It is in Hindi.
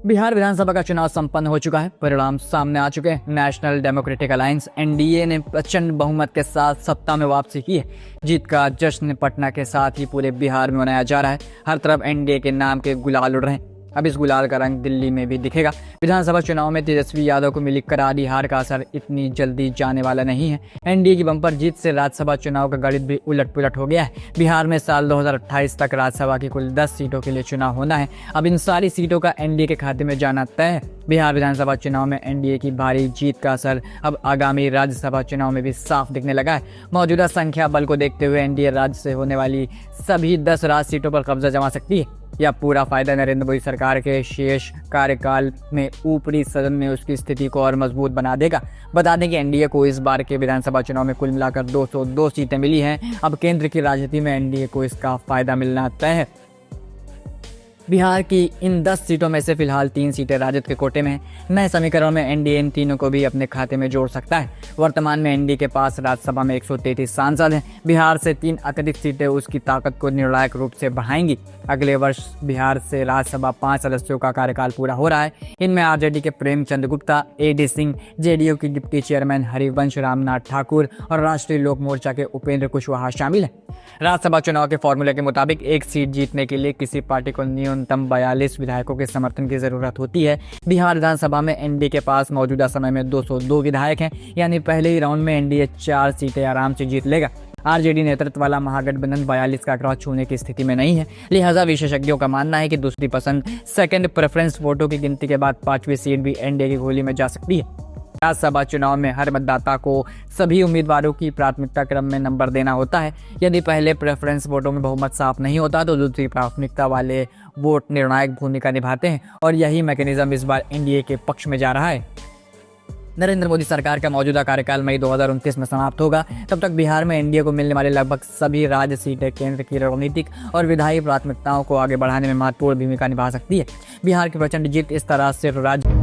बिहार विधानसभा का चुनाव संपन्न हो चुका है। परिणाम सामने आ चुके हैं। नेशनल डेमोक्रेटिक अलायंस एनडीए ने प्रचंड बहुमत के साथ सत्ता में वापसी की है। जीत का जश्न पटना के साथ ही पूरे बिहार में मनाया जा रहा है। हर तरफ एनडीए के नाम के गुलाल उड़ रहे हैं। अब इस गुलाल का रंग दिल्ली में भी दिखेगा। विधानसभा चुनाव में तेजस्वी यादव को मिली करारी हार का असर इतनी जल्दी जाने वाला नहीं है। एनडीए की बम्पर जीत से राज्यसभा चुनाव का गणित भी उलट पुलट हो गया है। बिहार में साल 2028 तक राज्यसभा की कुल 10 सीटों के लिए चुनाव होना है। अब इन सारी सीटों का एनडीए के खाते में जाना तय है। बिहार विधानसभा चुनाव में एनडीए की भारी जीत का असर अब आगामी राज्यसभा चुनाव में भी साफ दिखने लगा है। मौजूदा संख्या बल को देखते हुए एनडीए राज्य से होने वाली सभी 10 राज्य सीटों पर कब्जा जमा सकती है। यह पूरा फायदा नरेंद्र मोदी सरकार के शेष कार्यकाल में ऊपरी सदन में उसकी स्थिति को और मजबूत बना देगा। बता दें कि एनडीए को इस बार के विधानसभा चुनाव में कुल मिलाकर 202 सीटें मिली हैं। अब केंद्र की राजनीति में एनडीए को इसका फायदा मिलना तय है। बिहार की इन 10 सीटों में से फिलहाल 3 सीटें राजद के कोटे में हैं। नए समीकरण में एनडीए इन तीनों को भी अपने खाते में जोड़ सकता है। वर्तमान में एनडीए के पास राज्यसभा में 133 सांसद हैं। बिहार से 3 अतिरिक्त सीटें उसकी ताकत को निर्णायक रूप से बढ़ाएंगी। अगले वर्ष बिहार से राज्यसभा 5 सदस्यों का कार्यकाल पूरा हो रहा है। इनमें आरजेडी के प्रेमचंद गुप्ता, एडी सिंह, जेडीयू की डिप्टी चेयरमैन हरिवंश रामनाथ ठाकुर और राष्ट्रीय लोक मोर्चा के उपेंद्र कुशवाहा शामिल हैं। राज्यसभा चुनाव के फॉर्मूले के मुताबिक एक सीट जीतने के लिए किसी पार्टी को न्यूनतम 42 विधायकों के समर्थन की जरूरत होती है। बिहार विधानसभा में एनडीए के पास मौजूदा समय में 202 विधायक हैं, यानी पहले ही राउंड में एनडीए 4 सीटें आराम से जीत लेगा। आरजेडी नेतृत्व वाला महागठबंधन 42 का आंकड़ा छूने की स्थिति में नहीं है। लिहाजा विशेषज्ञों का मानना है कि दूसरी पसंद सेकंड प्रेफरेंस वोटों की गिनती के बाद 5वीं सीट भी एनडीए की गोली में जा सकती है। राज्यसभा चुनाव में हर मतदाता को सभी उम्मीदवारों की प्राथमिकता क्रम में नंबर देना होता है। यदि पहले प्रेफरेंस वोटों में बहुमत साफ नहीं होता तो दूसरी प्राथमिकता वाले वोट निर्णायक भूमिका निभाते हैं और यही मैकेनिज्म इस बार एनडीए के पक्ष में जा रहा है। नरेंद्र मोदी सरकार का मौजूदा कार्यकाल मई 2029 में समाप्त होगा। तब तक बिहार में एनडीए को मिलने वाले लगभग सभी राज्य सीटें केंद्र की रणनीतिक और विधायी प्राथमिकताओं को आगे बढ़ाने में महत्वपूर्ण भूमिका निभा सकती है। बिहार की प्रचंड जीत इस तरह सिर्फ राज्य